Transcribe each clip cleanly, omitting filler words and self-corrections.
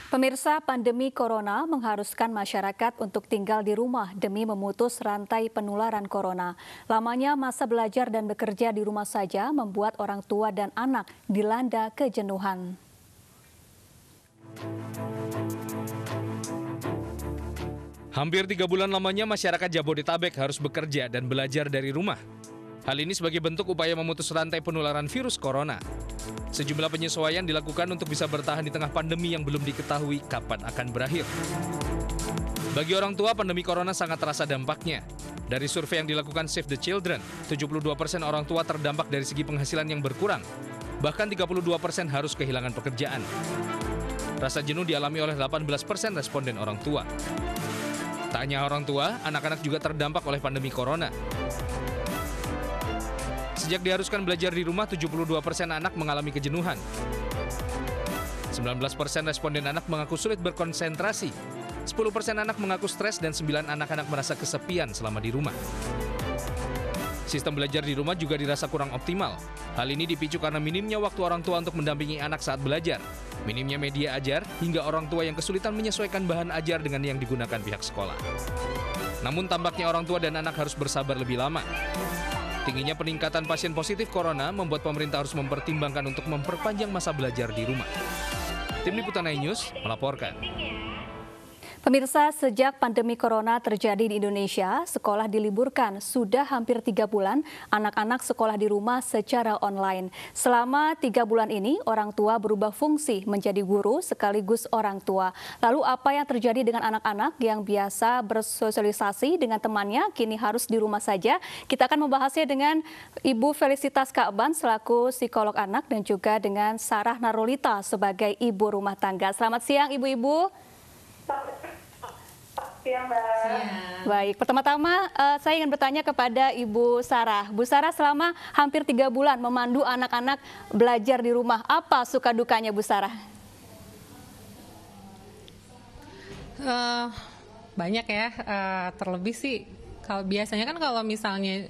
Pemirsa, pandemi corona mengharuskan masyarakat untuk tinggal di rumah demi memutus rantai penularan corona. Lamanya masa belajar dan bekerja di rumah saja membuat orang tua dan anak dilanda kejenuhan. Hampir 3 bulan lamanya masyarakat Jabodetabek harus bekerja dan belajar dari rumah. Hal ini sebagai bentuk upaya memutus rantai penularan virus corona. Sejumlah penyesuaian dilakukan untuk bisa bertahan di tengah pandemi yang belum diketahui kapan akan berakhir. Bagi orang tua, pandemi corona sangat terasa dampaknya. Dari survei yang dilakukan Save the Children, 72% orang tua terdampak dari segi penghasilan yang berkurang. Bahkan 32% harus kehilangan pekerjaan. Rasa jenuh dialami oleh 18% responden orang tua. Tak hanya orang tua, anak-anak juga terdampak oleh pandemi corona. Sejak diharuskan belajar di rumah, 72% anak mengalami kejenuhan. 19% responden anak mengaku sulit berkonsentrasi. 10% anak mengaku stres dan 9 anak-anak merasa kesepian selama di rumah. Sistem belajar di rumah juga dirasa kurang optimal. Hal ini dipicu karena minimnya waktu orang tua untuk mendampingi anak saat belajar, minimnya media ajar, hingga orang tua yang kesulitan menyesuaikan bahan ajar dengan yang digunakan pihak sekolah. Namun tampaknya orang tua dan anak harus bersabar lebih lama. Tingginya peningkatan pasien positif corona membuat pemerintah harus mempertimbangkan untuk memperpanjang masa belajar di rumah. Tim Liputan iNews melaporkan. Pemirsa, sejak pandemi corona terjadi di Indonesia, sekolah diliburkan. Sudah hampir 3 bulan, anak-anak sekolah di rumah secara online. Selama 3 bulan ini, orang tua berubah fungsi menjadi guru sekaligus orang tua. Lalu apa yang terjadi dengan anak-anak yang biasa bersosialisasi dengan temannya, kini harus di rumah saja? Kita akan membahasnya dengan Ibu Felicitas Ka'ban selaku psikolog anak dan juga dengan Sarah Narulita sebagai ibu rumah tangga. Selamat siang, ibu-ibu. Siang, Mbak. Baik, pertama-tama saya ingin bertanya kepada Ibu Sarah. Bu Sarah, selama hampir 3 bulan memandu anak-anak belajar di rumah, apa suka dukanya Bu Sarah? Banyak ya, terlebih sih kalau biasanya kan kalau misalnya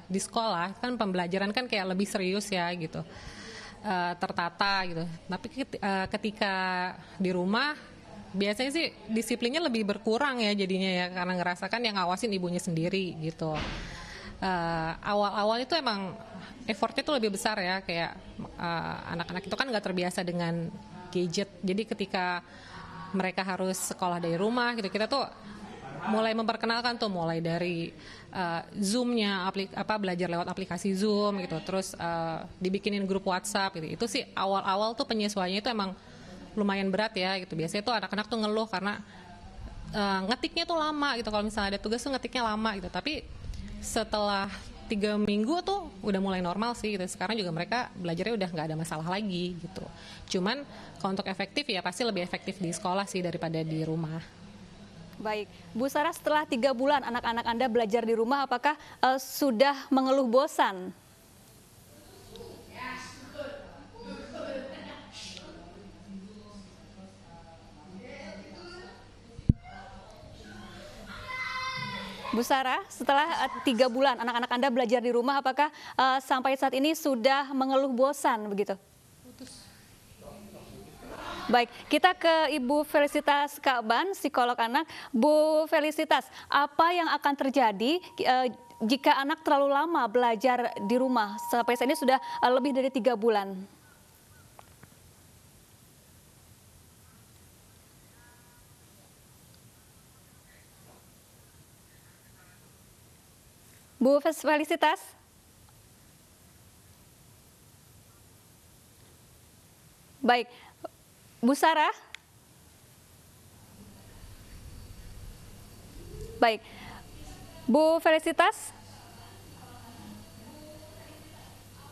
di sekolah kan pembelajaran kan kayak lebih serius ya gitu, tertata gitu. Tapi ketika di rumah biasanya sih disiplinnya lebih berkurang ya jadinya ya, karena ngerasakan yang ngawasin ibunya sendiri gitu. Awal-awal itu emang effortnya tuh lebih besar ya, kayak anak-anak itu kan nggak terbiasa dengan gadget. Jadi ketika mereka harus sekolah dari rumah gitu, kita tuh mulai memperkenalkan tuh mulai dari Zoom-nya, belajar lewat aplikasi Zoom gitu, terus dibikinin grup WhatsApp gitu. Itu sih awal-awal tuh penyesuaiannya itu emang lumayan berat ya gitu. Biasanya tuh anak-anak tuh ngeluh karena ngetiknya tuh lama gitu. Kalau misalnya ada tugas tuh ngetiknya lama gitu. Tapi setelah 3 minggu tuh udah mulai normal sih gitu. Sekarang juga mereka belajarnya udah nggak ada masalah lagi gitu. Cuman kalau untuk efektif ya pasti lebih efektif di sekolah sih daripada di rumah. Baik, Bu Sarah, setelah 3 bulan anak-anak Anda belajar di rumah, apakah sudah mengeluh bosan? Bu Sarah, setelah 3 bulan anak-anak Anda belajar di rumah, apakah sampai saat ini sudah mengeluh bosan begitu? Baik, kita ke Ibu Felicitas Ka'ban, psikolog anak. Bu Felicitas, apa yang akan terjadi jika anak terlalu lama belajar di rumah? Sampai saat ini sudah lebih dari 3 bulan. Bu Felicitas. Baik, Bu Sarah. Baik, Bu Felicitas.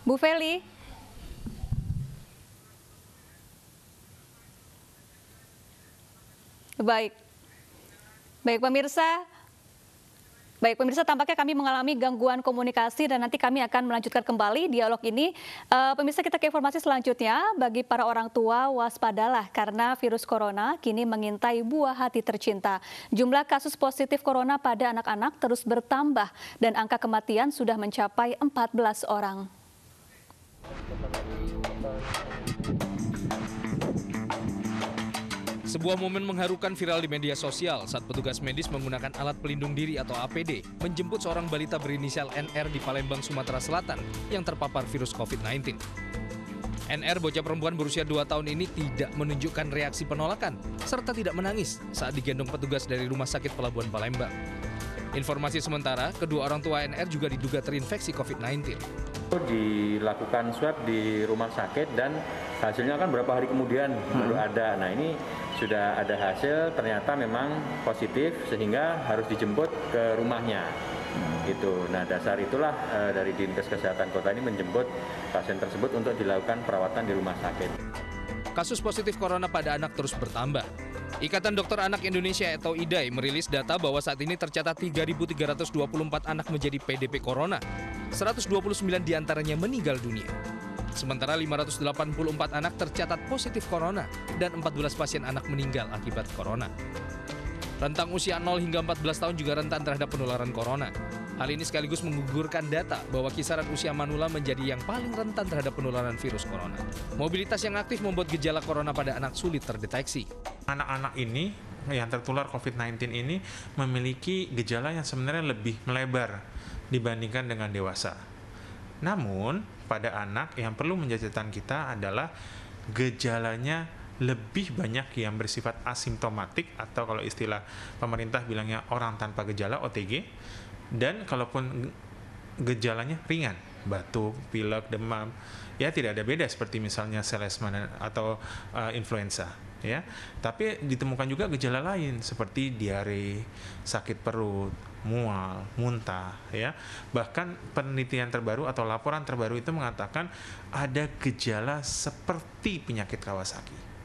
Bu Feli. Baik. Baik, pemirsa. Baik, pemirsa, tampaknya kami mengalami gangguan komunikasi dan nanti kami akan melanjutkan kembali dialog ini. Pemirsa, kita ke informasi selanjutnya. Bagi para orang tua, waspadalah karena virus corona kini mengintai buah hati tercinta. Jumlah kasus positif corona pada anak-anak terus bertambah dan angka kematian sudah mencapai 14 orang. Sebuah momen mengharukan viral di media sosial saat petugas medis menggunakan alat pelindung diri atau APD menjemput seorang balita berinisial NR di Palembang, Sumatera Selatan yang terpapar virus COVID-19. NR, bocah perempuan berusia 2 tahun ini tidak menunjukkan reaksi penolakan serta tidak menangis saat digendong petugas dari Rumah Sakit Pelabuhan Palembang. Informasi sementara, kedua orang tua NR juga diduga terinfeksi COVID-19. Dilakukan swab di rumah sakit dan hasilnya kan berapa hari kemudian baru ada. Nah, ini sudah ada hasil, ternyata memang positif sehingga harus dijemput ke rumahnya. Gitu. Nah, dasar itulah dari Dinkes Kesehatan Kota ini menjemput pasien tersebut untuk dilakukan perawatan di rumah sakit. Kasus positif corona pada anak terus bertambah. Ikatan Dokter Anak Indonesia atau IDAI merilis data bahwa saat ini tercatat 3.324 anak menjadi PDP corona. 129 diantaranya meninggal dunia. Sementara 584 anak tercatat positif corona dan 14 pasien anak meninggal akibat corona. Rentang usia 0 hingga 14 tahun juga rentan terhadap penularan corona. Hal ini sekaligus menggugurkan data bahwa kisaran usia manula menjadi yang paling rentan terhadap penularan virus corona. Mobilitas yang aktif membuat gejala corona pada anak sulit terdeteksi. Anak-anak ini yang tertular COVID-19 ini memiliki gejala yang sebenarnya lebih melebar dibandingkan dengan dewasa. Namun, pada anak yang perlu menjadi catatan kita adalah gejalanya lebih banyak yang bersifat asimptomatik atau kalau istilah pemerintah bilangnya orang tanpa gejala OTG, dan kalaupun gejalanya ringan, batuk, pilek, demam, ya tidak ada beda seperti misalnya selesma atau influenza, ya. Tapi ditemukan juga gejala lain seperti diare, sakit perut, mual, muntah, ya. Bahkan penelitian terbaru atau laporan terbaru itu mengatakan ada gejala seperti penyakit Kawasaki.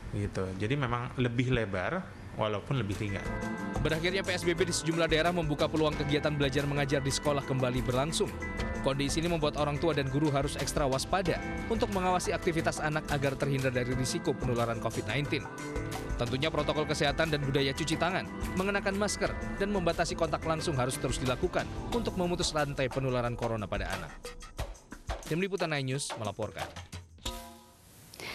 Gitu. Jadi memang lebih lebar walaupun lebih ringan. Berakhirnya PSBB di sejumlah daerah membuka peluang kegiatan belajar mengajar di sekolah kembali berlangsung. Kondisi ini membuat orang tua dan guru harus ekstra waspada untuk mengawasi aktivitas anak agar terhindar dari risiko penularan COVID-19. Tentunya protokol kesehatan dan budaya cuci tangan, mengenakan masker, dan membatasi kontak langsung harus terus dilakukan untuk memutus rantai penularan corona pada anak. Tim Liputan iNews melaporkan.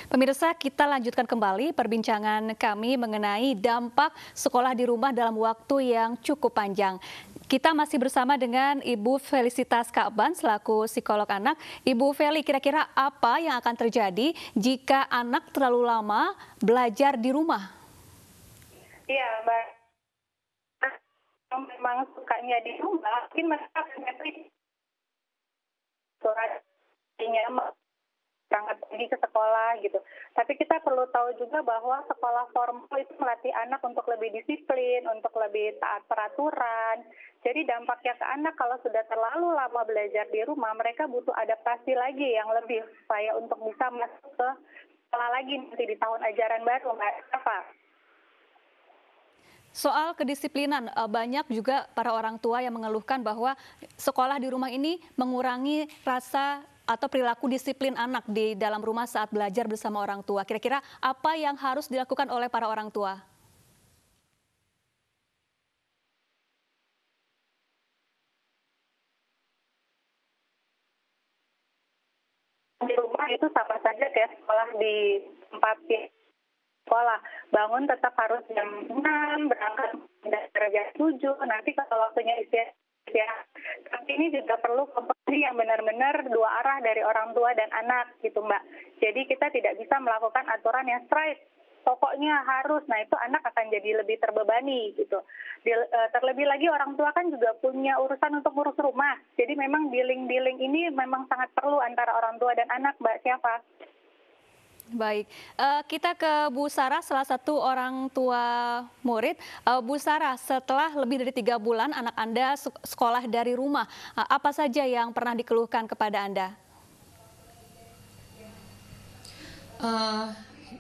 Pemirsa, kita lanjutkan kembali perbincangan kami mengenai dampak sekolah di rumah dalam waktu yang cukup panjang. Kita masih bersama dengan Ibu Felicitas Ka'ban selaku psikolog anak. Ibu Feli, kira-kira apa yang akan terjadi jika anak terlalu lama belajar di rumah? Iya, Mbak. Memang sukanya di rumah, mungkin mereka akan suratnya berangkat pergi ke sekolah gitu. Tapi kita perlu tahu juga bahwa sekolah formal itu melatih anak untuk lebih disiplin, untuk lebih taat peraturan. Jadi dampaknya ke anak kalau sudah terlalu lama belajar di rumah, mereka butuh adaptasi lagi yang lebih supaya untuk bisa masuk ke sekolah lagi nanti di tahun ajaran baru, Mbak Eva. Soal kedisiplinan, banyak juga para orang tua yang mengeluhkan bahwa sekolah di rumah ini mengurangi rasa atau perilaku disiplin anak di dalam rumah saat belajar bersama orang tua. Kira-kira apa yang harus dilakukan oleh para orang tua? Di rumah itu sama saja kayak sekolah di tempat sekolah. Bangun tetap harus jam 6, berangkat dari jam 7, nanti kalau waktunya istirahat. Tapi ini juga perlu komunikasi yang benar-benar dua arah dari orang tua dan anak gitu, Mbak. Jadi kita tidak bisa melakukan aturan yang straight. Pokoknya harus, nah itu anak akan jadi lebih terbebani gitu. Terlebih lagi orang tua kan juga punya urusan untuk ngurus rumah. Jadi memang dealing ini memang sangat perlu antara orang tua dan anak, Mbak Syafa. Baik, kita ke Bu Sarah, salah satu orang tua murid. Bu Sarah, setelah lebih dari 3 bulan anak Anda sekolah dari rumah, apa saja yang pernah dikeluhkan kepada Anda?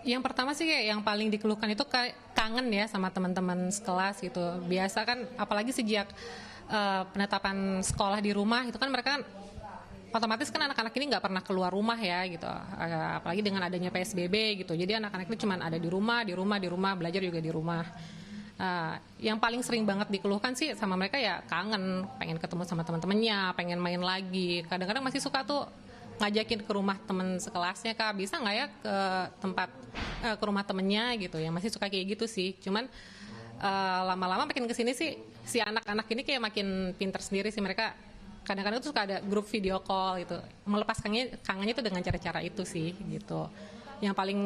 Yang pertama sih yang paling dikeluhkan itu kangen ya sama teman-teman sekelas gitu. Biasa kan, apalagi sejak penetapan sekolah di rumah itu kan mereka otomatis kan anak-anak ini nggak pernah keluar rumah ya gitu, apalagi dengan adanya PSBB gitu. Jadi anak-anak ini cuma ada di rumah, belajar juga di rumah. Yang paling sering banget dikeluhkan sih sama mereka ya kangen, pengen ketemu sama teman-temannya, pengen main lagi. Kadang-kadang masih suka tuh ngajakin ke rumah temen sekelasnya, Kak, bisa nggak ya ke tempat ke rumah temennya gitu ya, masih suka kayak gitu sih. Cuman lama-lama makin kesini sih si anak-anak ini kayak makin pinter sendiri sih. Mereka kadang-kadang tuh suka ada grup video call gitu, melepas kangennya itu dengan cara-cara itu sih gitu. Yang paling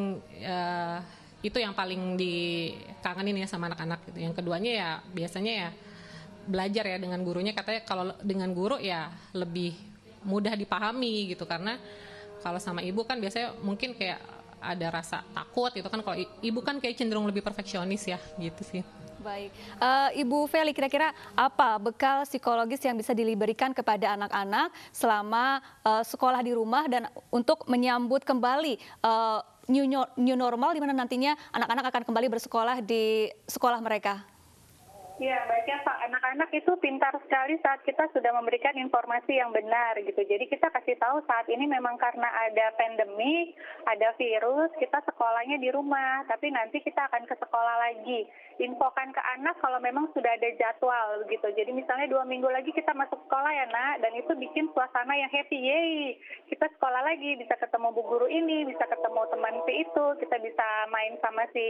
itu yang paling dikangenin ya sama anak-anak gitu. Yang keduanya ya biasanya ya belajar ya dengan gurunya. Katanya kalau dengan guru ya lebih mudah dipahami gitu, karena kalau sama ibu kan biasanya mungkin kayak ada rasa takut gitu kan. Kalau ibu kan kayak cenderung lebih perfeksionis ya gitu sih. Baik, Ibu Feli, kira-kira apa bekal psikologis yang bisa diberikan kepada anak-anak selama sekolah di rumah dan untuk menyambut kembali new normal di mana nantinya anak-anak akan kembali bersekolah di sekolah mereka? Ya, baiknya Pak, anak-anak itu pintar sekali saat kita sudah memberikan informasi yang benar gitu. Jadi kita kasih tahu saat ini memang karena ada pandemi, ada virus, kita sekolahnya di rumah, tapi nanti kita akan ke sekolah lagi. Infokan ke anak kalau memang sudah ada jadwal gitu. Jadi misalnya 2 minggu lagi kita masuk sekolah ya nak, dan itu bikin suasana yang happy, yeay. Kita sekolah lagi, bisa ketemu bu guru ini, bisa ketemu teman si itu, kita bisa main sama si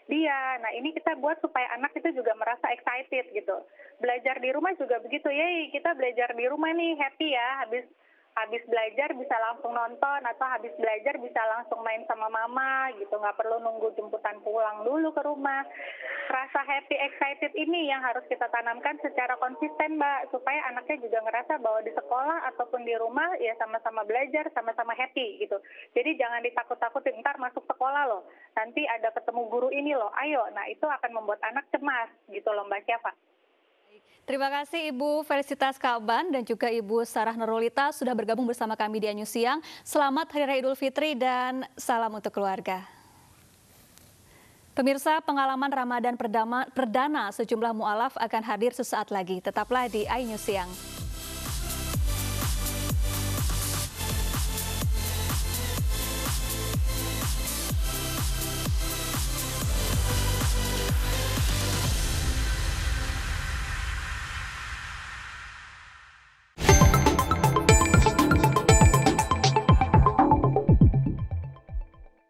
dia. Nah ini kita buat supaya anak itu juga merasa excited gitu. Belajar di rumah juga begitu, yeay kita belajar di rumah nih, happy ya, habis belajar bisa langsung nonton, atau habis belajar bisa langsung main sama mama gitu, nggak perlu nunggu jemputan pulang dulu ke rumah. Rasa happy, excited ini yang harus kita tanamkan secara konsisten Mbak, supaya anaknya juga ngerasa bahwa di sekolah ataupun di rumah ya sama-sama belajar, sama-sama happy gitu. Jadi jangan ditakut-takutin, ntar masuk sekolah loh, nanti ada ketemu guru ini loh, ayo. Nah itu akan membuat anak cemas gitu loh Mbak Syafa. Terima kasih Ibu Felicitas Kaban dan juga Ibu Sarah Nurulita sudah bergabung bersama kami di Anju Siang. Selamat Hari Raya Idul Fitri dan salam untuk keluarga. Pemirsa, pengalaman Ramadan perdana sejumlah mu'alaf akan hadir sesaat lagi. Tetaplah di Anju Siang.